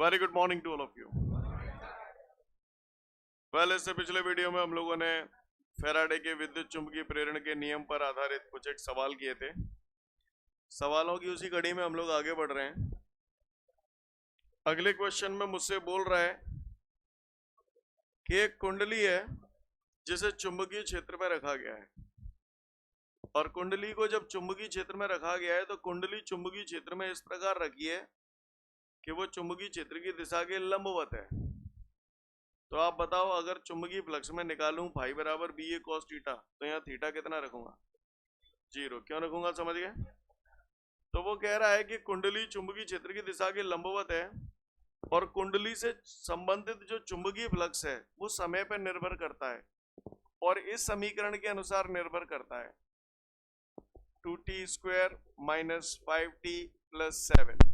Very good morning to all of you. Well, इससे पिछले video में हम लोगों ने फैराडे के विद्युत चुंबकीय प्रेरण के नियम पर आधारित कुछ एक सवाल किए थे। सवालों की उसी कड़ी में हम लोग आगे बढ़ रहे हैं। अगले क्वेश्चन में मुझसे बोल रहा है कि एक कुंडली है जिसे चुंबकीय क्षेत्र में रखा गया है, और कुंडली को जब चुंबकीय क्षेत्र में रखा गया है तो कुंडली चुंबकीय क्षेत्र में इस प्रकार रखी है कि वो चुंबकीय क्षेत्र की दिशा के लंबवत है। तो आप बताओ, अगर चुंबकीय फ्लक्स में निकालूं फाई बराबर बी ए कॉस थीटा, तो यहाँ थीटा कितना रखूंगा? 0। क्यों रखूंगा, समझ गए? तो वो कह रहा है कि कुंडली चुंबकीय क्षेत्र की दिशा के लंबवत है और कुंडली से संबंधित जो चुंबकीय फ्लक्स है वो समय पर निर्भर करता है, और इस समीकरण के अनुसार निर्भर करता है 2t² माइनस 5t प्लस 7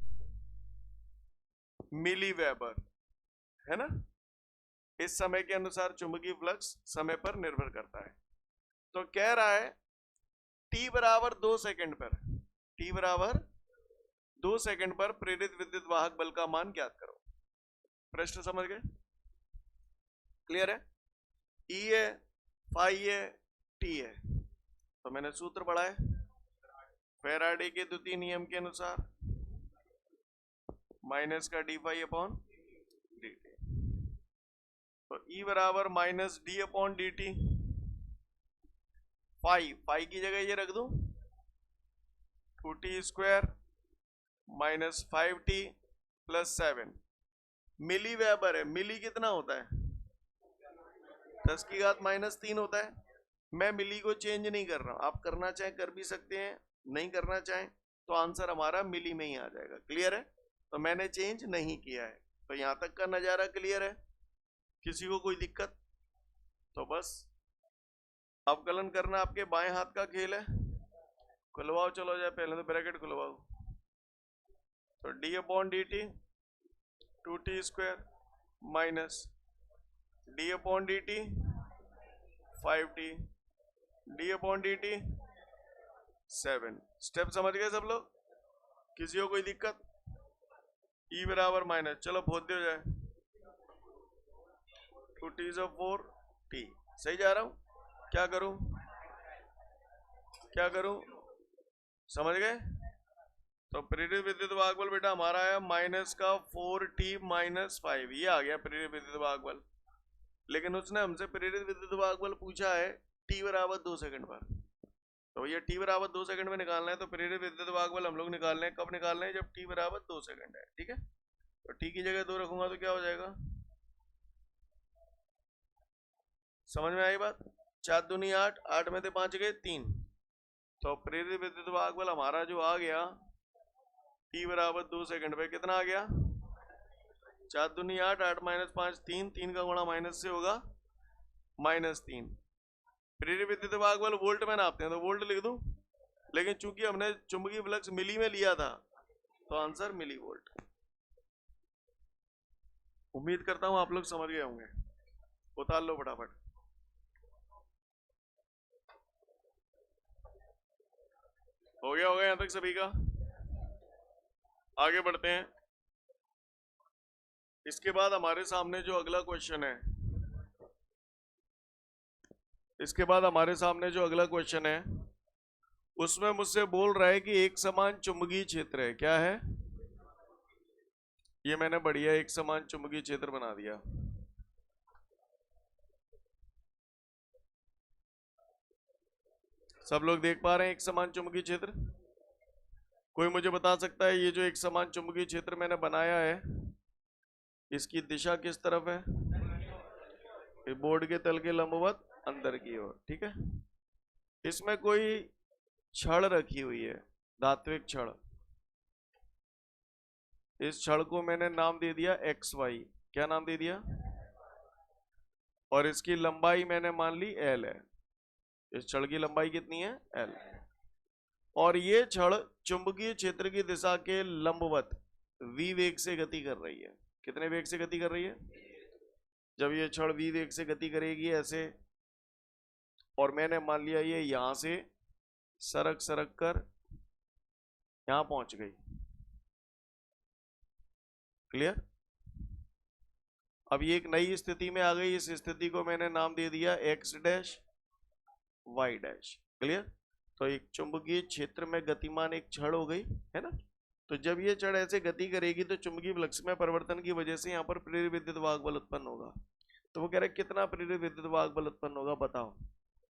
मिली वेबर, है ना। इस समय के अनुसार चुंबकीय फ्लक्स समय पर निर्भर करता है। तो कह रहा है t बराबर 2 सेकंड पर, t बराबर 2 सेकंड पर प्रेरित विद्युत वाहक बल का मान ज्ञात करो। प्रश्न समझ गए? क्लियर है? E है, फाई है, t है। तो मैंने सूत्र पढ़ा है फैराडे के द्वितीय नियम के अनुसार माइनस का d phi upon d t. तो E बराबर minus d upon d t. Phi की जगह ये रख दूं 2t² माइनस 5t प्लस 7 मिली वेबर है। मिली कितना होता है? 10 की घात माइनस 3 होता है। मैं मिली को चेंज नहीं कर रहा हूं, आप करना चाहें कर भी सकते हैं, नहीं करना चाहें तो आंसर हमारा मिली में ही आ जाएगा। क्लियर है? तो मैंने चेंज नहीं किया है। तो यहां तक का नजारा क्लियर है? किसी को कोई दिक्कत? तो बस अवकलन करना आपके बाएं हाथ का खेल है। खुलवाओ, चलो जाए, पहले तो ब्रैकेट खुलवाओ। तो D upon d T 2t² minus d upon d T 5t D upon d T 7। Step समझ गए सब लोग? किसी को कोई दिक्कत? E बराबर माइनस, चलो भोत दे हो जाए 2t = 4t। सही जा रहा हूं? क्या करूं, क्या करूं? समझ गए? तो प्रेरित विद्युत वाहक बल बेटा हमारा है माइनस का 4t माइनस 5। ये आ गया प्रेरित विद्युत वाहक बल। लेकिन उसने हमसे प्रेरित विद्युत वाहक बल पूछा है t बराबर 2 सेकंड पर। तो ये t बराबर 2 सेकंड में निकालना है। तो प्रेरित विद्युत वाहक बल हम लोग निकालने हैं, कब निकालना है? जब t बराबर 2 सेकंड है। ठीक है, तो t की जगह 2 रखूंगा तो क्या हो जाएगा? समझ में आई बात? 4 दूनी 8, 8 में से 5 गए 3। तो प्रेरित विद्युत वाहक बल हमारा जो आ गया t बराबर 2 सेकंड पे कितना आ गया? 4 दूनी 8, 8 माइनस 5 3, 3 का गुणा माइनस से होगा -3। प्रेरित विद्युत वाहक बल वोल्ट में नापते हैं तो वोल्ट लिख दूं, लेकिन चूंकि हमने चुंबकीय फ्लक्स मिली में लिया था तो आंसर मिली वोल्ट। उम्मीद करता हूं आप लोग समझ गए होंगे। उतार लो फटाफट। हो गया यहां तक सभी का? आगे बढ़ते हैं। इसके बाद हमारे सामने जो अगला क्वेश्चन है, उसमें मुझसे बोल रहा है कि एक समान चुंबकीय क्षेत्र है। क्या है ये? मैंने बढ़िया एक समान चुंबकीय क्षेत्र बना दिया। सब लोग देख पा रहे हैं एक समान चुंबकीय क्षेत्र? कोई मुझे बता सकता है ये जो एक समान चुंबकीय क्षेत्र मैंने बनाया है इसकी दिशा किस तरफ है? बोर्ड के तल के लंबवत अंदर की ओर। ठीक है, इसमें कोई छड़ रखी हुई है, धात्विक छड़। इस छड़ को मैंने नाम दे दिया XY। क्या नाम दे दिया? और इसकी लंबाई मैंने मान ली L है। इस छड़ की लंबाई कितनी है? L। और ये छड़ चुंबकीय क्षेत्र की दिशा के लंबवत v वेग से गति कर रही है। कितने वेग से गति कर रही है? जब ये छड़ v वेग से गति करेगी ऐसे, और मैंने मान लिया ये यहां से सरक सरक कर यहां पहुंच गई। क्लियर? अब ये एक नई स्थिति में आ गई, इस स्थिति को मैंने नाम दे दिया x dash y dash. Clear? तो एक चुंबकीय क्षेत्र में गतिमान एक छड़ हो गई, है ना। तो जब ये छड़ ऐसे गति करेगी तो चुंबकीय फ्लक्स में परिवर्तन की वजह से यहाँ पर प्रेरित विद्युत वाहक बल उत्पन्न होगा। तो वो कह रहे कितना प्रेरित विद्युत वाहक बल उत्पन्न होगा बताओ।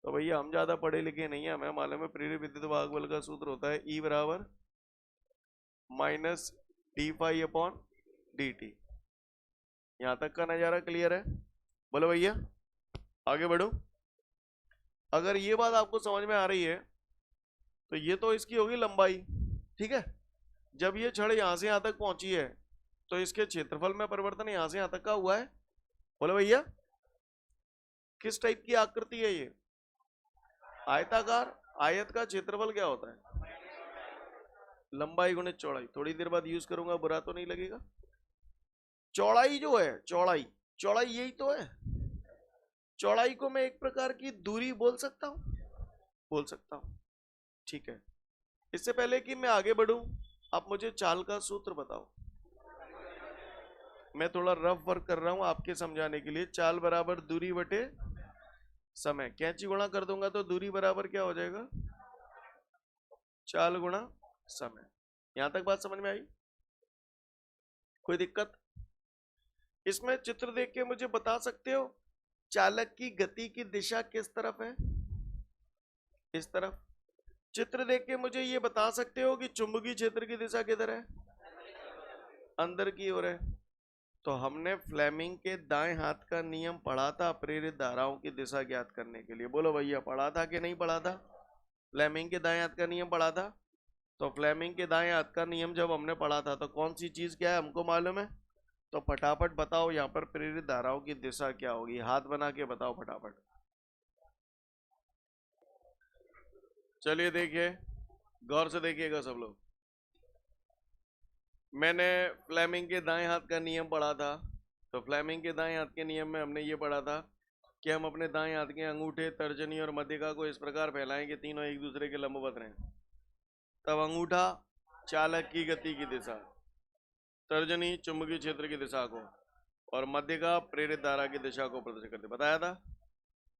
तो भैया हम ज्यादा पढ़े लिखे नहीं है, हमें मालूम है प्रेरित विद्युत वाहक बल का सूत्र होता है E बराबर minus d phi upon d t. यहां तक का नजारा क्लियर है? बोलो भैया, आगे बढ़ो। अगर ये बात आपको समझ में आ रही है तो ये तो इसकी होगी लंबाई, ठीक है। जब ये छड़ यहां से यहां तक पहुंची है तो इसके क्षेत्रफल में परिवर्तन यहां से यहां तक का हुआ है। बोलो भैया, किस टाइप की आकृति है ये? आयताकार। आयत का क्षेत्रफल क्या होता है? लंबाई गुणित चौड़ाई। थोड़ी देर बाद यूज करूंगा, बुरा तो नहीं लगेगा। चौड़ाई जो है, चौड़ाई चौड़ाई यही तो है। चौड़ाई को मैं एक प्रकार की दूरी बोल सकता हूं, बोल सकता हूं, ठीक है। इससे पहले कि मैं आगे बढ़ूं, आप मुझे चाल का सूत्र बताओ। मैं थोड़ा रफ वर्क कर रहा हूं आपके समझाने के लिए। चाल बराबर दूरी बटे समय। कैंची गुणा कर दूंगा तो दूरी बराबर क्या हो जाएगा? चाल गुणा समय। यहां तक बात समझ में आई? कोई दिक्कत? इसमें चित्र देख के मुझे बता सकते हो चालक की गति की दिशा किस तरफ है? इस तरफ। चित्र देख के मुझे ये बता सकते हो कि चुंबकीय क्षेत्र की दिशा किधर है? अंदर की ओर है। तो हमने फ्लेमिंग के दाएं हाथ का नियम पढ़ा था प्रेरित धाराओं की दिशा ज्ञात करने के लिए। बोलो भैया, पढ़ा था कि नहीं पढ़ा था? फ्लेमिंग के दाएं हाथ का नियम पढ़ा था। तो फ्लेमिंग के दाएं हाथ का नियम जब हमने पढ़ा था तो कौन सी चीज क्या है हमको मालूम है? तो फटाफट बताओ यहाँ पर प्रेरित धाराओं की दिशा क्या होगी? हाथ बना के बताओ फटाफट। चलिए देखिए, गौर से देखिएगा सब लोग। मैंने फ्लेमिंग के दाएं हाथ का नियम पढ़ा था। तो फ्लेमिंग के दाएं हाथ के नियम में हमने ये पढ़ा था कि हम अपने दाएं हाथ के अंगूठे, तर्जनी और मध्यिका को इस प्रकार फैलाएं कि तीनों एक दूसरे के लंबवत रहें। तब अंगूठा चालक की गति की दिशा, तर्जनी चुंबकीय क्षेत्र की दिशा को और मध्यिका प्रेरित धारा की दिशा को प्रदर्शित करते बताया था।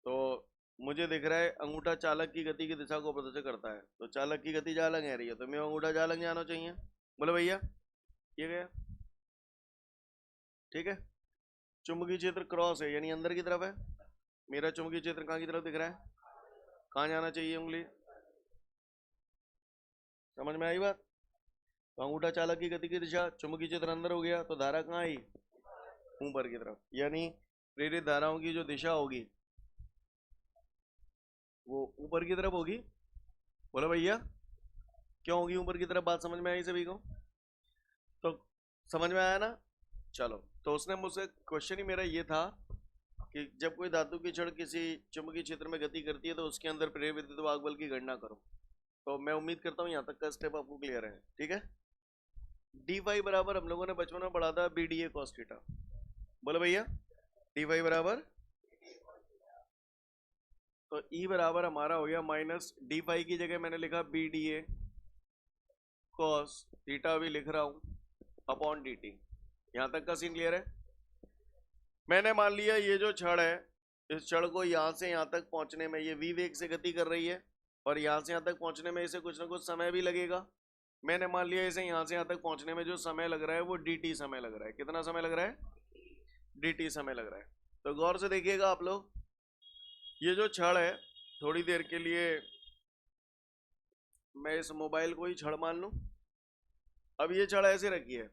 तो मुझे दिख रहा है अंगूठा चालक की गति की दिशा को प्रदर्शित करता है। तो चालक की गति चालक है रही है तो मैं अंगूठा चालक जाना चाहिए। बोले भैया, ये गया, ठीक है। चुंबकीय क्षेत्र क्रॉस है यानी अंदर की तरफ है। मेरा चुंबकीय क्षेत्र कहाँ की तरफ दिख रहा है? कहाँ जाना चाहिए उंगली? समझ में आई बात? तो अंगूठा चालक की गति की दिशा, चुंबकीय क्षेत्र अंदर हो गया तो धारा कहाँ आई? ऊपर की तरफ। यानी प्रेरित धाराओं की जो दिशा होगी वो ऊपर की तरफ होगी। बोलो भैया, क्यों होगी ऊपर की तरफ? बात समझ में आई सभी को? तो समझ में आया ना? चलो, तो उसने मुझसे क्वेश्चन ही मेरा ये था कि जब कोई धातु की छड़ किसी चुंबकीय क्षेत्र में गति करती है तो उसके अंदर प्रेरित विद्युत वाहक बल की गणना करो। तो मैं उम्मीद करता हूँ यहाँ तक का स्टेप आपको क्लियर है, ठीक है। डी फाई बराबर हम लोगों ने बचपन में पढ़ा था B d A cos theta. बोलो भैया, डी फाई बराबर, तो ई बराबर हमारा हो गया माइनस डी फाई की जगह मैंने लिखा B d A cos theta भी लिख रहा हूँ अपॉन डी टी। यहाँ तक का सीन क्लियर है? मैंने मान लिया ये जो छड़ है, इस छड़ को यहाँ से यहाँ तक पहुँचने में ये वी वेग से गति कर रही है और यहाँ से यहाँ तक पहुँचने में इसे कुछ ना कुछ समय भी लगेगा। मैंने मान लिया इसे यहाँ से यहाँ तक पहुँचने में जो समय लग रहा है वो डी टी समय लग रहा है। कितना समय लग रहा है? डी टी समय लग रहा है। तो गौर से देखिएगा आप लोग, ये जो छड़ है, थोड़ी देर के लिए मैं इस मोबाइल को ही छड़ मान लूं। अब ये छड़ ऐसे रखी है।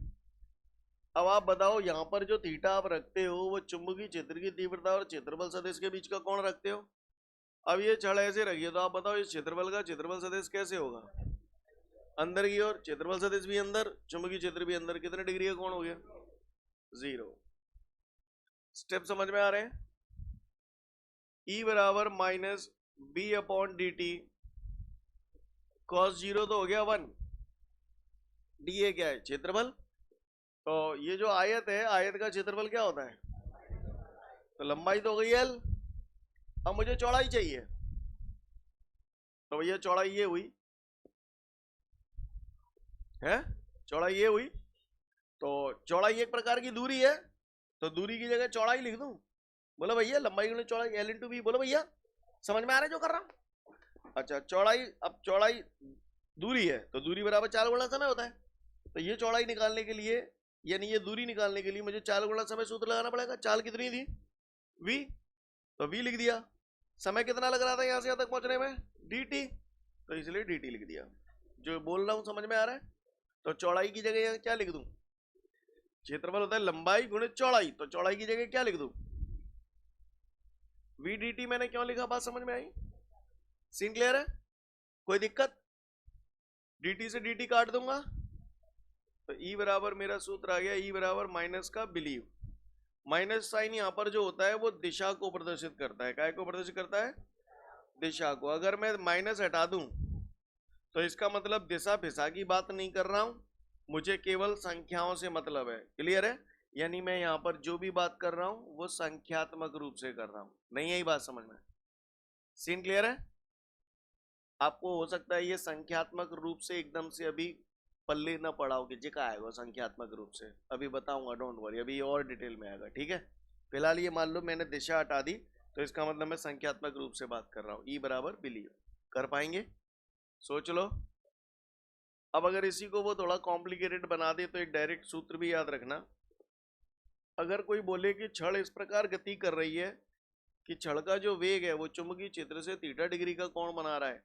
अब आप बताओ यहाँ पर जो थीटा आप रखते हो वो चुंबकीय क्षेत्र की तीव्रता और क्षेत्रफल सदिश के बीच का कोण रखते हो। अब ये छड़ ऐसे रखी है तो आप बताओ इस क्षेत्रफल का क्षेत्रफल सदिश कैसे होगा? अंदर की ओर, क्षेत्रफल सदिश भी अंदर, चुंबकीय क्षेत्र भी अंदर। कितने डिग्री का कोण हो गया? 0। स्टेप समझ में आ रहे हैं? E बराबर minus B upon d t cos 0 तो हो गया 1। डी ए क्या है? क्षेत्रफल। तो ये जो आयत है, आयत का क्षेत्रफल क्या होता है? तो लंबाई तो हो गई L। अब मुझे चौड़ाई चाहिए। तो भैया चौड़ाई ये हुई है, चौड़ाई ये हुई। तो चौड़ाई एक प्रकार की दूरी है। तो दूरी की जगह चौड़ाई लिख दूं? बोलो भैया लंबाई गुणे चौड़ाई L इंटू बी। बोलो भैया समझ में आ रहा है जो कर रहा हूं? अच्छा चौड़ाई, अब चौड़ाई दूरी है तो दूरी बराबर 4 गुणा समय होता है। तो ये चौड़ाई निकालने के लिए यानी ये दूरी निकालने के लिए मुझे 4 गुणा समय सूत्र लगाना पड़ेगा। चाल कितनी थी? v, तो v लिख दिया। समय कितना लग रहा था यहां से यहां तक पहुंचने में? dt, तो इसलिए dt लिख दिया। जो बोल रहा हूं समझ में आ रहा है? तो चौड़ाई की जगह यहां क्या लिख दूं? क्षेत्रफल होता है लंबाई गुणित चौड़ाई, तो चौड़ाई की जगह क्या लिख दूं? v dt मैंने क्यों लिखा, बात समझ में आई? सीन क्लियर है? कोई दिक्कत? dt से dt काट दूंगा तो E बराबर मेरा सूत्र आ गया, E बराबर माइनस का बिलीव। माइनस साइन यहां पर जो होता है वो दिशा को प्रदर्शित करता है। काय को प्रदर्शित करता है? दिशा को। अगर मैं माइनस हटा दूं तो इसका मतलब दिशा फिशा की बात नहीं कर रहा हूं, मुझे केवल संख्याओं से मतलब है। क्लियर है? यानी मैं यहां पर जो भी बात कर रहा हूं वो संख्यात्मक रूप से कर रहा हूं। नहीं यही बात समझ में? सीन क्लियर है? आपको हो सकता है ये संख्यात्मक रूप से एकदम से अभी पल्ले न पड़ाओ कि जिका आएगा संख्यात्मक रूप से, अभी बताऊंगा, डोंट वरी, अभी और डिटेल में आएगा। ठीक है, फिलहाल ये मान लो मैंने दिशा हटा दी तो इसका मतलब मैं संख्यात्मक रूप से बात कर रहा हूँ। ई बराबर बिलीव कर पाएंगे? सोच लो। अब अगर इसी को वो थोड़ा कॉम्प्लिकेटेड बना दे तो एक डायरेक्ट सूत्र भी याद रखना। अगर कोई बोले कि छड़ इस प्रकार गति कर रही है कि छड़ का जो वेग है वो चुंबकीय क्षेत्र से थीटा डिग्री का कोण बना रहा है,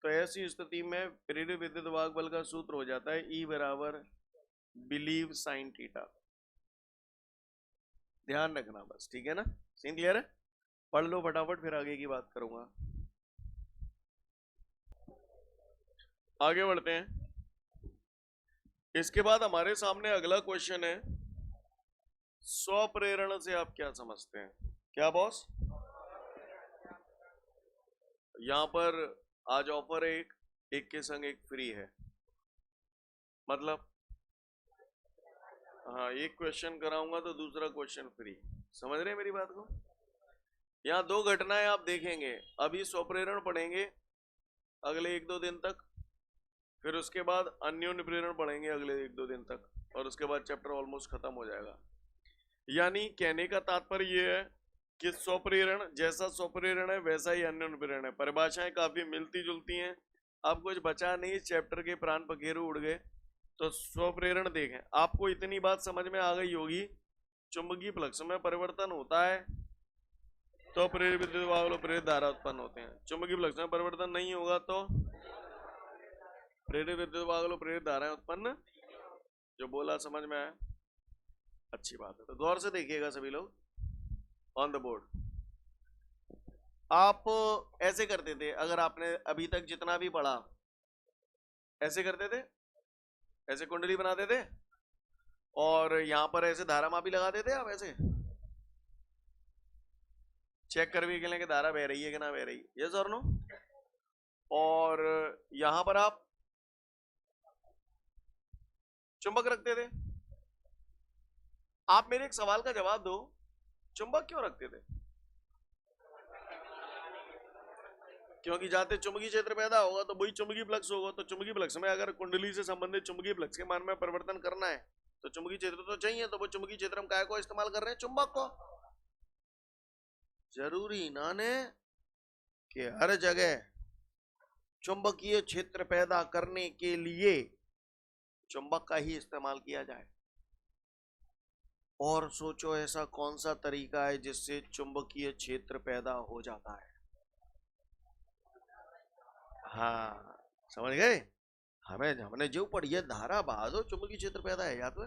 तो ऐसी स्थिति में प्रेरित विद्युत वाहक बल का सूत्र हो जाता है E बराबर बिलीव साइन थीटा। ध्यान रखना बस, ठीक है ना? सीन क्लियर है? पढ़ लो फटाफट, फिर आगे की बात करूंगा। आगे बढ़ते हैं। इसके बाद हमारे सामने अगला क्वेश्चन है, स्वप्रेरण से आप क्या समझते हैं? क्या बॉस? यहां पर आज ऑफर है एक के संग एक फ्री है। मतलब हाँ, एक क्वेश्चन कराऊंगा तो दूसरा क्वेश्चन फ्री। समझ रहे हैं मेरी बात को? यहाँ दो घटनाएं आप देखेंगे। अभी स्वप्रेरण पढ़ेंगे अगले 1-2 दिन तक, फिर उसके बाद अन्योन्य प्रेरण पढ़ेंगे अगले 1-2 दिन तक, और उसके बाद चैप्टर ऑलमोस्ट खत्म हो जाएगा। यानी कहने का तात्पर्य यह है कि स्वप्रेरण जैसा स्वप्रेरण है वैसा ही अन्योन्य प्रेरण है। परिभाषाएं काफी मिलती जुलती हैं। अब कुछ बचा नहीं, इस चैप्टर के प्राण पखेरु उड़ गए। तो स्वप्रेरण देखें, आपको इतनी बात समझ में आ गई होगी, चुंबकीय फ्लक्स में परिवर्तन होता है तो प्रेरित विद्युत वाहक प्रेरित धारा उत्पन्न होते हैं। चुंबकीय फ्लक्स में परिवर्तन नहीं होगा तो प्रेरित विद्युत वाहक प्रेरित धाराएं उत्पन्न। जो बोला समझ में आया? अच्छी बात है। तो गौर से देखिएगा सभी लोग ऑन द बोर्ड। आप ऐसे करते थे, अगर आपने अभी तक जितना भी पढ़ा ऐसे करते थे, ऐसे कुंडली बनाते थे और यहां पर ऐसे धारा मापी लगाते थे। आप ऐसे चेक करने के लिए कि धारा बह रही है कि ना बह रही, यस और नो। और यहां पर आप चुंबक रखते थे। आप मेरे एक सवाल का जवाब दो, चुंबक क्यों रखते थे? क्योंकि जाते चुंबकीय क्षेत्र पैदा होगा तो वही चुंबकीय फ्लक्स होगा। तो चुंबकीय फ्लक्स में अगर कुंडली से संबंधित चुंबकीय फ्लक्स के मान में परिवर्तन करना है तो चुंबकीय क्षेत्र तो चाहिए। तो वो चुंबकीय क्षेत्र हम काय को इस्तेमाल कर रहे हैं? चुंबक को। जरूरी ना ने कि हर जगह चुंबकीय क्षेत्र पैदा करने के लिए चुंबक का ही इस्तेमाल किया जाए। और सोचो ऐसा कौन सा तरीका है जिससे चुंबकीय क्षेत्र पैदा हो जाता है? हाँ समझ गए? हमने जो पढ़ी है, धारा बहा दो चुंबकीय क्षेत्र पैदा है, याद है?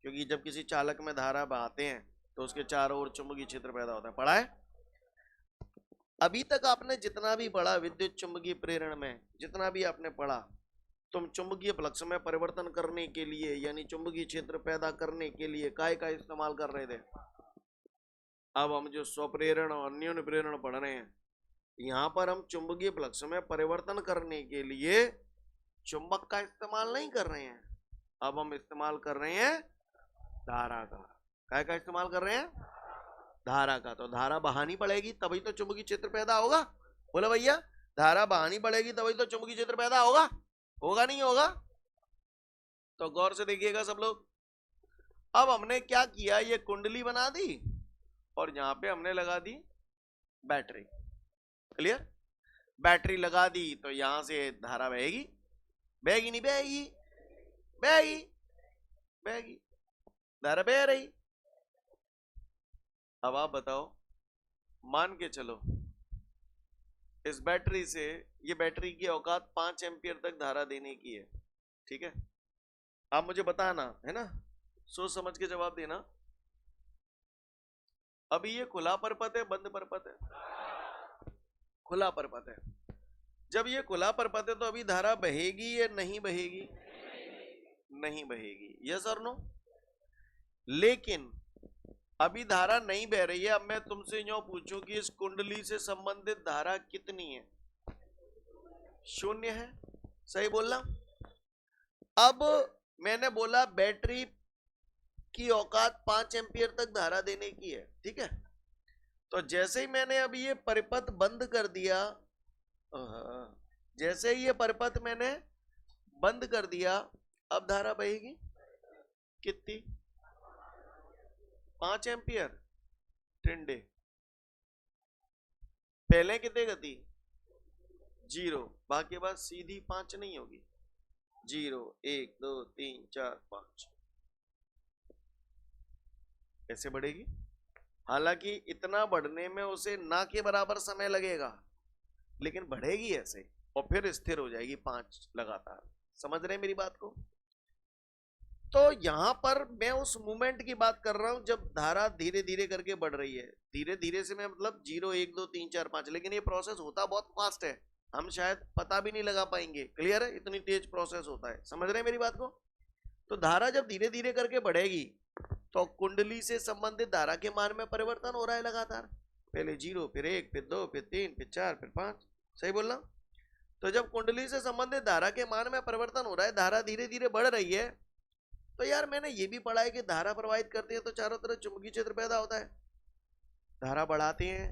क्योंकि जब किसी चालक में धारा बहाते हैं तो उसके चारों ओर चुंबकीय क्षेत्र पैदा होता है। पढ़ा है? अभी तक आपने जितना भी पढ़ा विद्युत चुंबकीय प्रेरण में, जितना भी आपने पढ़ा, तुम चुंबकीय फ्लक्स में परिवर्तन करने के लिए यानी चुंबकीय क्षेत्र पैदा करने के लिए काय का इस्तेमाल कर रहे थे। अब हम जो स्वप्रेरण और अन्योन्य प्रेरण पढ़ रहे हैं, यहाँ पर हम चुंबकीय फ्लक्स में परिवर्तन करने के लिए चुंबक का इस्तेमाल नहीं कर रहे हैं। अब हम इस्तेमाल कर रहे हैं धारा का। काय का इस्तेमाल कर रहे हैं? धारा का। तो धारा बहानी पड़ेगी तभी तो चुंबकीय क्षेत्र पैदा होगा। बोलो भैया, धारा बहानी पड़ेगी तभी तो चुंबकीय क्षेत्र पैदा होगा। होगा नहीं होगा? तो गौर से देखिएगा सब लोग। अब हमने क्या किया, ये कुंडली बना दी और यहां पे हमने लगा दी बैटरी। क्लियर? बैटरी लगा दी तो यहां से धारा बहेगी, बहेगी नहीं बहेगी? बहेगी, बहेगी, धारा बह रही। अब आप बताओ, मान के चलो इस बैटरी से, ये बैटरी की औकात 5 एम्पियर तक धारा देने की है, ठीक है? आप मुझे बताना है ना, सोच समझ के जवाब देना। अभी ये खुला परपथ है, बंद परपथ है? खुला परपथ है। जब ये खुला परपथ है तो अभी धारा बहेगी या नहीं बहेगी? नहीं बहेगी, यस और नो? लेकिन अभी धारा नहीं बह रही है। अब मैं तुमसे यूं पूछूं कि इस कुंडली से संबंधित धारा कितनी है? 0 है, सही बोलना? अब मैंने बोला बैटरी की औकात 5 एम्पियर तक धारा देने की है, ठीक है? तो जैसे ही मैंने अभी ये परिपथ बंद कर दिया, जैसे ही ये परिपथ मैंने बंद कर दिया, अब धारा बहेगी कितनी? 5 एम्पियर। टिंडे पहले कितने गति? 0, बाकी बात सीधी 5 नहीं होगी। 0 1 2 3 4 5 कैसे बढ़ेगी? हालांकि इतना बढ़ने में उसे ना के बराबर समय लगेगा, लेकिन बढ़ेगी ऐसे और फिर स्थिर हो जाएगी 5 लगातार। समझ रहे हैं मेरी बात को? तो यहां पर मैं उस मूवमेंट की बात कर रहा हूं जब धारा धीरे धीरे करके बढ़ रही है। धीरे धीरे से मैं मतलब 0 1 2 3 4 5, लेकिन ये प्रोसेस होता बहुत फास्ट है, हम शायद पता भी नहीं लगा पाएंगे। क्लियर है? इतनी तेज प्रोसेस होता है। समझ रहे हैं मेरी बात को? तो धारा जब धीरे धीरे करके बढ़ेगी तो कुंडली से संबंधित धारा के मान में परिवर्तन हो रहा है लगातार। पहले 0, फिर 1, फिर 2, फिर 3, फिर 4, फिर 5। सही बोलना? तो जब कुंडली से संबंधित धारा के मान में परिवर्तन हो रहा है, धारा धीरे धीरे बढ़ रही है, तो यार मैंने ये भी पढ़ा है कि धारा प्रवाहित करती है तो चारों तरफ चुंबकीय क्षेत्र पैदा होता है। धारा बढ़ाते हैं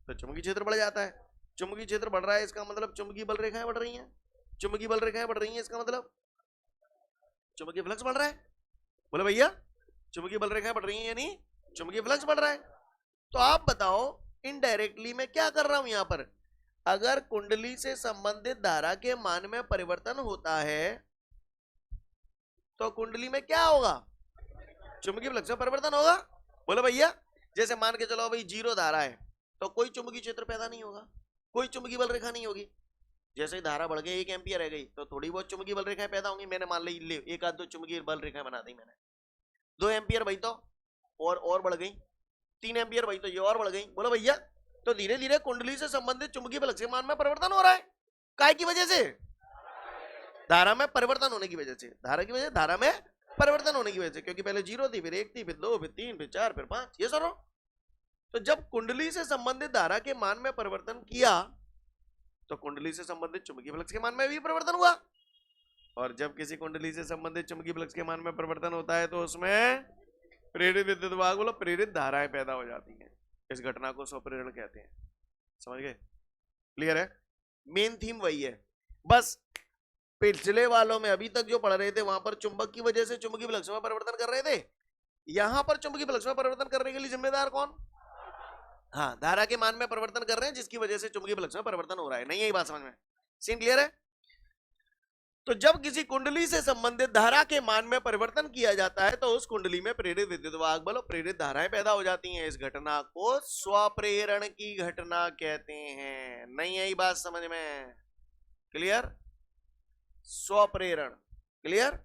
तो चुंबकीय क्षेत्र बढ़ जाता है। चुंबकीय क्षेत्र बढ़ रहा है, इसका मतलब चुंबकीय बल रेखाएं बढ़ रही हैं। चुंबकीय बल रेखाएं बढ़ रही हैं, इसका मतलब चुंबकीय फ्लक्स बढ़ रहा है। बोले भैया, चुंबकीय बल रेखाएं बढ़ रही हैं यानी चुंबकीय फ्लक्स बढ़ रहा है। तो आप बताओ इनडायरेक्टली मैं क्या कर रहा हूं यहां पर? अगर कुंडली से संबंधित धारा के मान में परिवर्तन होता है तो कुंडली में क्या होगा? चुंबकीय फ्लक्स में परिवर्तन होगा। बोले भैया, जैसे मान के चलो भाई 0 धारा है तो कोई चुंबकीय क्षेत्र पैदा नहीं होगा, कोई चुंबकीय बल रेखा नहीं होगी। जैसे ही धारा बढ़ गई 1 एम्पियर रह गई तो थोड़ी बहुत चुंबकीय बल रेखाएं पैदा होंगी। मैंने मान ली एक आध 2 चुंबकीय बल रेखाएं बना दी मैंने। 2 एम्पियर भाई तो और बढ़ गई। 3 एम्पियर भाई तो ये और बढ़ गई। बोलो भैया, तो धीरे धीरे कुंडली से संबंधित चुंबकीय फ्लक्स के मान में परिवर्तन हो रहा है। काय की वजह से? धारा में परिवर्तन होने की वजह से। धारा की वजह, धारा में परिवर्तन होने की वजह से, क्योंकि पहले 0 थी, फिर 1 थी, फिर 2, फिर 3, फिर 4, फिर 5। ये सर, तो जब कुंडली से संबंधित धारा के मान में परिवर्तन किया तो कुंडली से संबंधित चुंबकीय फ्लक्स के मान में भी परिवर्तन हुआ। और जब किसी कुंडली से संबंधित चुंबकीय फ्लक्स के मान में परिवर्तन होता है तो उसमें प्रेरित विद्युत वाहक, बोलो प्रेरित धाराएं पैदा हो जाती हैं। इस घटना को स्वप्रेरण कहते हैं। समझ गए? क्लियर है? मेन थीम वही है। बस पिछले वालों में अभी तक जो पढ़ रहे थे वहां पर चुंबक की वजह से चुंबकीय फ्लक्स में परिवर्तन कर रहे थे। यहां पर चुंबकीय फ्लक्स में परिवर्तन करने के लिए जिम्मेदार कौन? हाँ, धारा के मान में परिवर्तन कर रहे हैं जिसकी वजह से चुंबकीय फ्लक्स में परिवर्तन हो रहा है। नहीं, यही बात समझ में? सीन क्लियर है? तो जब किसी कुंडली से संबंधित धारा के मान में परिवर्तन किया जाता है तो उस कुंडली में प्रेरित विद्युत वाहक बल, प्रेरित धाराएं पैदा हो जाती हैं। इस घटना को स्वप्रेरण की घटना कहते हैं। नहीं, यही बात समझ में? क्लियर? स्वप्रेरण। क्लियर?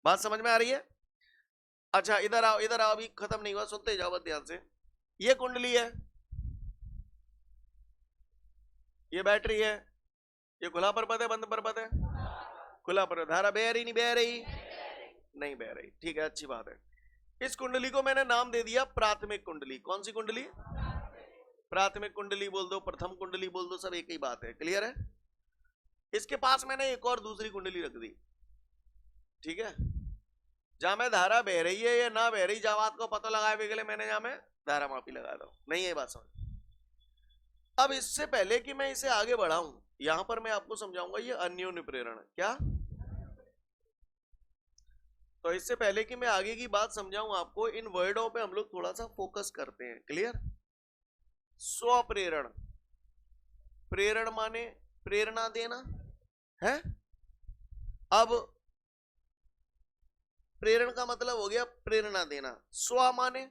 बात समझ में आ रही है? अच्छा, इधर आओ, इधर आओ, अभी खत्म नहीं हुआ, सुनते जाओ बस ध्यान से। ये कुंडली है, ये बैटरी है, ये खुला परपथ है, बंद परपथ है? खुला परपथ। धारा बह रही नहीं बह रही? नहीं बह रही। ठीक है, अच्छी बात है। इस कुंडली को मैंने नाम दे दिया प्राथमिक कुंडली। कौन सी कुंडली? प्राथमिक कुंडली बोल दो, प्रथम कुंडली बोल दो, सब एक ही बात है। क्लियर है? इसके पास मैंने एक और दूसरी कुंडली रख दी, ठीक है, जहां में धारा बह रही है या ना बह रही, जहां बात को पता लगाए के लिए मैंने यहां में धारा मापी लगा दो। नहीं, ये बात समझ। अब इससे पहले कि मैं इसे आगे बढ़ाऊं, यहां पर मैं आपको समझाऊंगा ये अन्योन्य प्रेरण। क्या? तो इससे पहले कि मैं आगे की बात समझाऊं आपको, इन वर्डों पे हम लोग थोड़ा सा फोकस करते हैं। क्लियर? स्वप्रेरण, प्रेरण माने प्रेरणा देना है। अब प्रेरण का मतलब हो गया प्रेरणा देना। स्व माने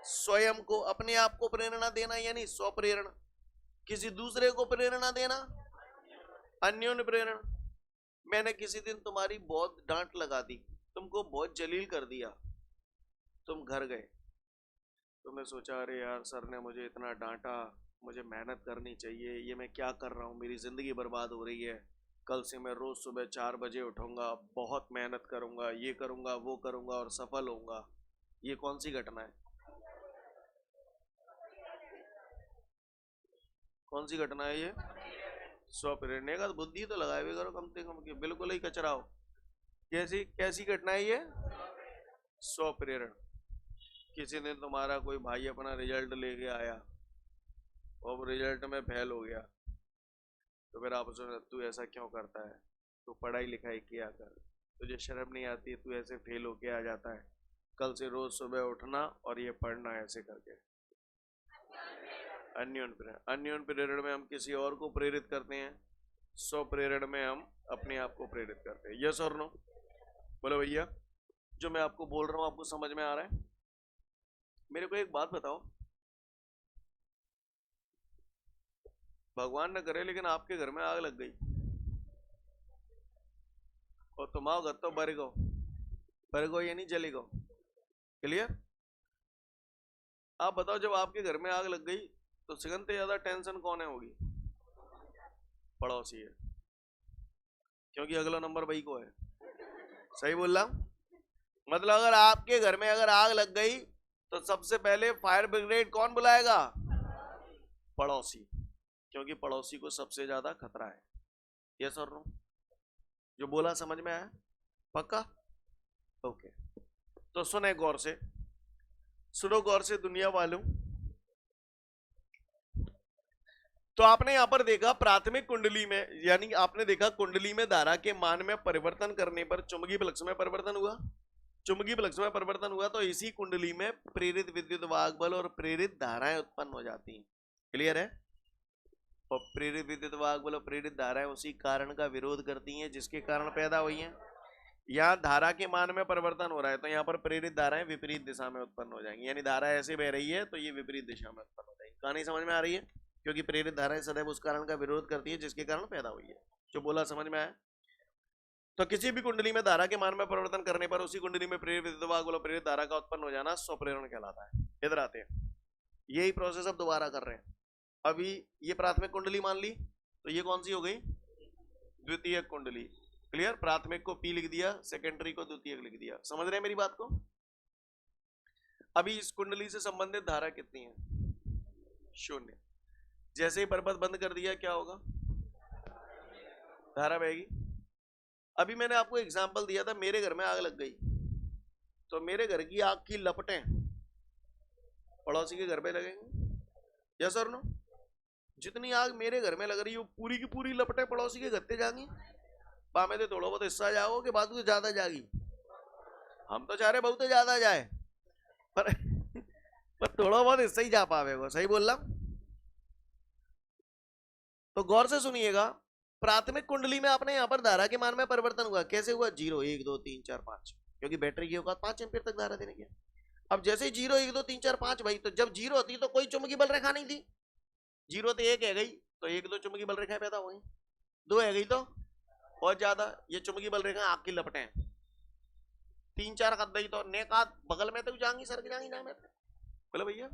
स्वयं को, अपने आप को प्रेरणा देना, यानी स्वप्रेरण। किसी दूसरे को प्रेरणा देना, अन्योन्य प्रेरण। मैंने किसी दिन तुम्हारी बहुत डांट लगा दी, तुमको बहुत जलील कर दिया, तुम घर गए, तुमने सोचा अरे यार सर ने मुझे इतना डांटा, मुझे मेहनत करनी चाहिए, ये मैं क्या कर रहा हूँ, मेरी जिंदगी बर्बाद हो रही है, कल से मैं रोज सुबह 4 बजे उठूंगा, बहुत मेहनत करूंगा, ये करूंगा वो करूंगा और सफल होऊंगा। ये कौन सी घटना है? कौन सी घटना है ये? स्वप्रेरणा का बुद्धि तो लगाए हुए करो कम से कम, कि बिल्कुल ही कचरा हो। कैसी कैसी घटना है ये? स्वप्रेरण। किसी दिन तुम्हारा कोई भाई अपना रिजल्ट लेके आया और रिजल्ट में फेल हो गया, तो फिर आप सोच, तू ऐसा क्यों करता है, तू पढ़ाई लिखाई किया कर, तुझे शर्म नहीं आती, तू ऐसे फेल होके आ जाता है, कल से रोज सुबह उठना और ये पढ़ना ऐसे करके। अन्योन्य प्रेरण। अन्योन्य प्रेरण में हम किसी और को प्रेरित करते हैं, स्व प्रेरण में हम अपने आप को प्रेरित करते हैं। यस और नो? बोलो भैया, जो मैं आपको बोल रहा हूँ आपको समझ में आ रहा है? मेरे को एक बात बताओ, भगवान न करे लेकिन आपके घर में आग लग गई और तुम आओ तो बर गो यानी जली गो। क्लियर? आप बताओ, जब आपके घर में आग लग गई तो सेकंड से ज्यादा टेंशन कौन है होगी? पड़ोसी है, क्योंकि अगला नंबर भाई को है। सही बोल रहा हूं? मतलब अगर आपके घर में अगर आग लग गई तो सबसे पहले फायर ब्रिगेड कौन बुलाएगा? पड़ोसी, क्योंकि पड़ोसी को सबसे ज्यादा खतरा है। यस और नो? जो बोला समझ में आया? पक्का? ओके। तो सुने गौर से, सुनो गौर से दुनिया वालों। तो आपने यहां पर देखा प्राथमिक कुंडली में, यानी आपने देखा कुंडली में धारा के मान में परिवर्तन करने पर चुंबकीय फ्लक्स में परिवर्तन हुआ। चुंबकीय फ्लक्स में परिवर्तन हुआ तो इसी कुंडली में प्रेरित विद्युत वाहक बल और प्रेरित धाराएं उत्पन्न हो जाती हैं। क्लियर है? और प्रेरित विद्युत वाहक बल और प्रेरित धाराएं उसी कारण का विरोध करती हैं जिसके कारण पैदा हुई हैं। यहाँ धारा के मान में परिवर्तन हो रहा है तो यहाँ पर प्रेरित धाराएं विपरीत दिशा में उत्पन्न हो जाएंगी, यानी धारा ऐसे बह रही है तो ये विपरीत दिशा में उत्पन्न हो जाएगी। कहानी समझ में आ रही है? क्योंकि प्रेरित धाराएं सदैव उस कारण का विरोध करती है जिसके कारण पैदा हुई है। जो बोला समझ में आया? तो किसी भी कुंडली में धारा के मान में परिवर्तन करने पर उसी कुंडली में प्रेरित विद्युत वाहक बल और प्रेरित धारा का उत्पन्न हो जाना स्वप्रेरण कहलाता है। इधर आते हैं, यही प्रोसेस अब दोबारा कर रहे हैं। अभी ये प्राथमिक कुंडली मान ली, तो ये कौन सी हो गई? द्वितीयक कुंडली। क्लियर? प्राथमिक को पी लिख दिया, सेकेंडरी को द्वितीयक लिख दिया। समझ रहे हैं मेरी बात को? अभी इस कुंडली से संबंधित धारा कितनी है? 0। जैसे ही पर्पस बंद कर दिया क्या होगा? धारा बहेगी। अभी मैंने आपको एग्जांपल दिया था, मेरे घर में आग लग गई तो मेरे घर की आग की लपटें पड़ोसी के घर पे लगेंगे। यस और नो? जितनी आग मेरे घर में लग रही है पूरी की पूरी लपटें पड़ोसी के घर पे जाएंगी। पामे तो थोड़ा बहुत हिस्सा जाओ कि बात तो ज्यादा जाएगी। हम तो चाह रहे बहुत ज्यादा जाए पर थोड़ा बहुत हिस्सा ही जा पावेगा। सही बोल रहा? तो गौर से सुनिएगा, प्राथमिक कुंडली में आपने यहाँ पर धारा के मान में परिवर्तन हुआ। कैसे हुआ? 0 1 2 3 4 5, क्योंकि बैटरी की औकात 5 एम्पीयर तक धारा देने की। अब जैसे 0 1 2 3 4 5 भाई, तो जब 0 होती तो कोई चुंबकीय बल रेखा नहीं थी। 0 तो 1 है गई तो 1 2 चुंबकीय बल रेखाएं पैदा हो गई, 2 है गई तो और ज्यादा ये चुंबकीय बल रेखा आग की लपटें, 3 4 कर गई तो नेका बगल में तो जाएंगी, सर की जाएंगी ना। बोले भैया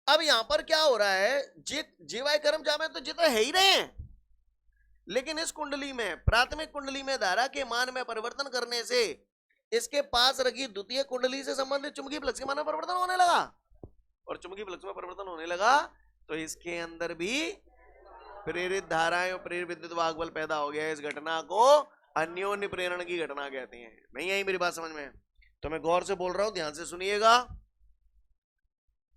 अब यहां पर क्या हो रहा है? जीवाय कर्म जामे तो जित है ही रहे हैं, लेकिन इस कुंडली में प्राथमिक कुंडली में धारा के मान में परिवर्तन करने से इसके पास रखी द्वितीय कुंडली से संबंधित चुंबकीय फ्लक्स के मान में परिवर्तन होने लगा। और चुंबकीय फ्लक्स में परिवर्तन होने लगा तो इसके अंदर भी प्रेरित धाराएं और प्रेरित विद्युत वाहक बल पैदा हो गया। इस घटना को अन्योन्य प्रेरण की घटना कहते हैं। नहीं आई मेरी बात समझ में? तो मैं गौर से बोल रहा हूं, ध्यान से सुनिएगा।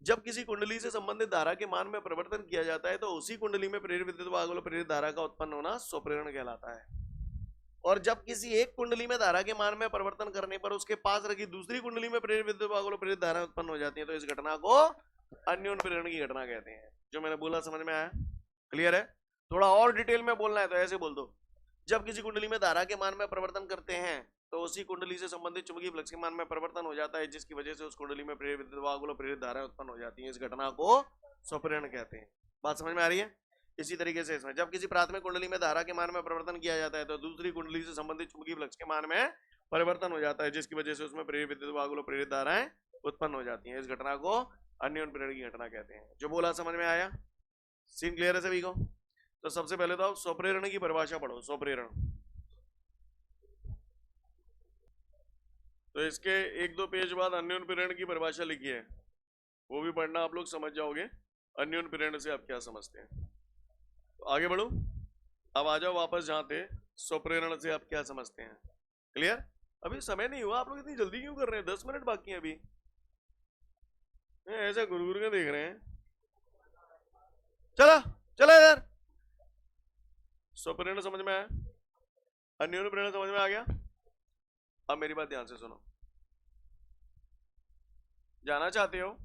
जब किसी कुंडली से संबंधित धारा के मान में परिवर्तन किया जाता है तो उसी कुंडली में प्रेरित विद्युत वाहक बल प्रेरित धारा का उत्पन्न होना स्वप्रेरण कहलाता है। और जब किसी एक कुंडली में धारा के मान में परिवर्तन करने पर उसके पास रखी दूसरी कुंडली में प्रेरित विद्युत प्रवाह प्रेरित धारा उत्पन्न हो जाती है, तो इस घटना को अन्योन प्रेरण की घटना कहते हैं। जो मैंने बोला समझ में आया? क्लियर है? थोड़ा और डिटेल में बोलना है तो ऐसे बोल दो, जब किसी कुंडली में धारा के मान में परिवर्तन करते हैं तो उसी कुंडली से संबंधित चुंबकीय फ्लक्स के मान में परिवर्तन हो जाता है, जिसकी वजह से उस कुंडली में प्रेरित विद्युत प्रवाह प्रेरित धारा उत्पन्न हो जाती है। इस घटना को स्वप्रेरण कहते हैं। बात समझ में आ रही है? इसी तरीके से इसमें जब किसी प्राथमिक कुंडली में धारा के मान में परिवर्तन किया जाता है तो दूसरी कुंडली से संबंधित चुंबकीय फ्लक्स के मान में परिवर्तन हो जाता है, जिसकी वजह से उसमें प्रेरित विद्युत प्रवाह प्रेरित धाराएं उत्पन्न हो जाती हैं। इस घटना को अन्योन प्रेरण की घटना कहते हैं। जो बोला समझ में आया? सीन क्लियर है सभी को? तो सबसे पहले तो आप स्वप्रेरण की परिभाषा पढ़ो। स्वप्रेरण, तो इसके 1-2 पेज बाद अन्योन प्रेरण की परिभाषा लिखी है, वो भी पढ़ना, आप लोग समझ जाओगे अन्योन प्रेरण से आप क्या समझते हैं। तो आगे बढ़ो, अब आ जाओ वापस जहां थे, स्वप्रेरण से आप क्या समझते हैं। क्लियर? अभी समय नहीं हुआ, आप लोग इतनी जल्दी क्यों कर रहे हैं? 10 मिनट बाकी है अभी, ऐसे गुरगुर के देख रहे हैं। चला चला इधर। स्वप्रेरण समझ में आया? अन्योन प्रेरण समझ में आ गया? अब मेरी बात ध्यान से सुनो। जाना चाहते हो?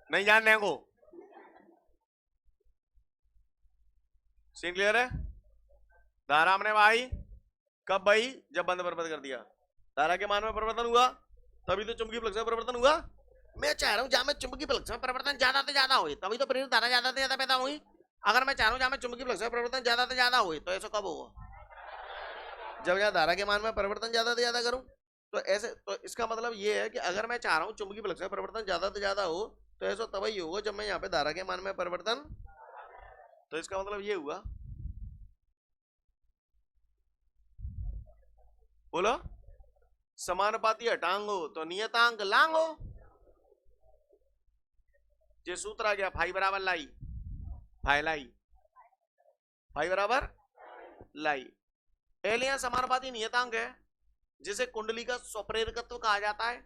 नहीं जानने को? सीन क्लियर है? धारा हमने भाई कब भाई? जब बंद बर्बाद कर दिया। धारा के मान में परिवर्तन हुआ तभी तो चुंबकीय फ्लक्स में परिवर्तन हुआ। मैं चाह रहा हूं जहां में चुंबकीय फ्लक्स में परिवर्तन ज्यादा से ज्यादा हुई तभी तो प्रेरित धारा ज्यादा से ज्यादा पैदा हुई। अगर मैं चाह रहा हूं जहां में चुंबकीय फ्लक्स में परिवर्तन ज्यादा से ज्यादा हुई तो ऐसा कब होगा? जब यहाँ धारा के मान में परिवर्तन ज्यादा से ज्यादा करूं। तो ऐसे, तो इसका मतलब ये है कि अगर मैं चाह रहा हूं चुंबकीय फ्लक्स में परिवर्तन ज्यादा से ज्यादा हो तो ऐसा तभी होगा जब मैं यहाँ पे धारा के मान में परिवर्तन। तो इसका मतलब ये हुआ, बोलो, समानुपाती हटांग हो तो नियतांक लांग हो। ये सूत्र आ गया, फाई बराबर लाई, फाई लाई, फाई बराबर लाई। एल यहाँ समानुपाती नियतांक है जिसे कुंडली का स्वप्रेरकत्व कहा जाता है,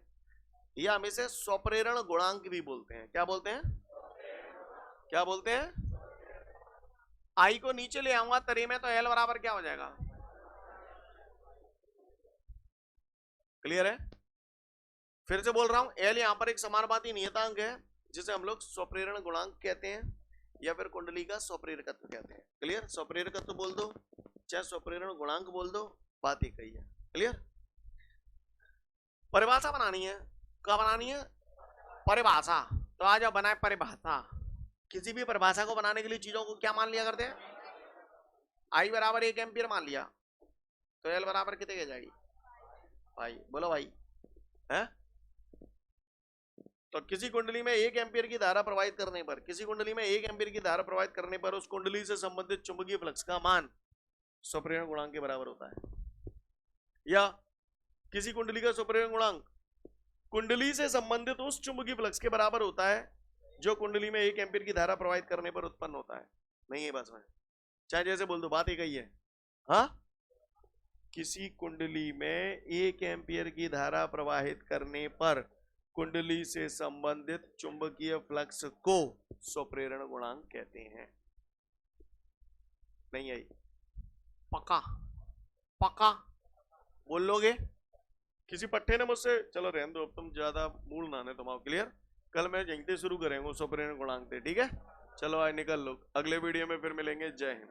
या हम इसे स्वप्रेरण गुणांक भी बोलते हैं। क्या बोलते हैं? क्या बोलते हैं? आई को नीचे ले आऊंगा तरी में तो एल बराबर क्या हो जाएगा? क्लियर है? फिर से बोल रहा हूं, एल यहां पर एक समानुपाती नियतांक है जिसे हम लोग स्वप्रेरण गुणांक कहते हैं या फिर कुंडली का स्वप्रेरकत्व कहते हैं। क्लियर? स्वप्रेरकत्व बोल दो चाहे स्वप्रेरण गुणांक बोल दो, बात एक ही है। क्लियर? परिभाषा बनानी है। क्या बनानी है? परिभाषा। तो आ जाओ बनाए परिभाषा। किसी भी परिभाषा को बनाने के लिए चीजों को क्या मान लिया करते हैं? आई बराबर 1 एम्पियर मान लिया तो एल बराबर कितने की जाएगी भाई? बोलो भाई है? तो किसी कुंडली में 1 एम्पियर की धारा प्रवाहित करने पर, किसी कुंडली में 1 एम्पियर की धारा प्रवाहित करने पर उस कुंडली से संबंधित चुंबकीय फ्लक्स का मान स्वप्रेरण गुणांक के बराबर होता है। या किसी कुंडली का स्वप्रेरण गुणांक कुंडली से संबंधित उस चुंबकीय फ्लक्स के बराबर होता है जो कुंडली में 1 एम्पियर की धारा प्रवाहित करने पर उत्पन्न होता है। नहीं है बस में, चाहे जैसे बोल दो, बात एक ही है। हाँ, किसी कुंडली में 1 एम्पियर की धारा प्रवाहित करने पर कुंडली से संबंधित चुंबकीय फ्लक्स को स्वप्रेरण गुणांक कहते हैं। नहीं आई? पक्का? पक्का बोल लोगे? किसी पट्टे ने मुझसे, चलो रहने दो, अब तुम ज्यादा मूड ना आने तुम्हारा। क्लियर? कल मैं यहीं से शुरू करेंगे स्वप्रेरण गुणांक से, ठीक है? चलो आज निकल लो, अगले वीडियो में फिर मिलेंगे। जय हिंद।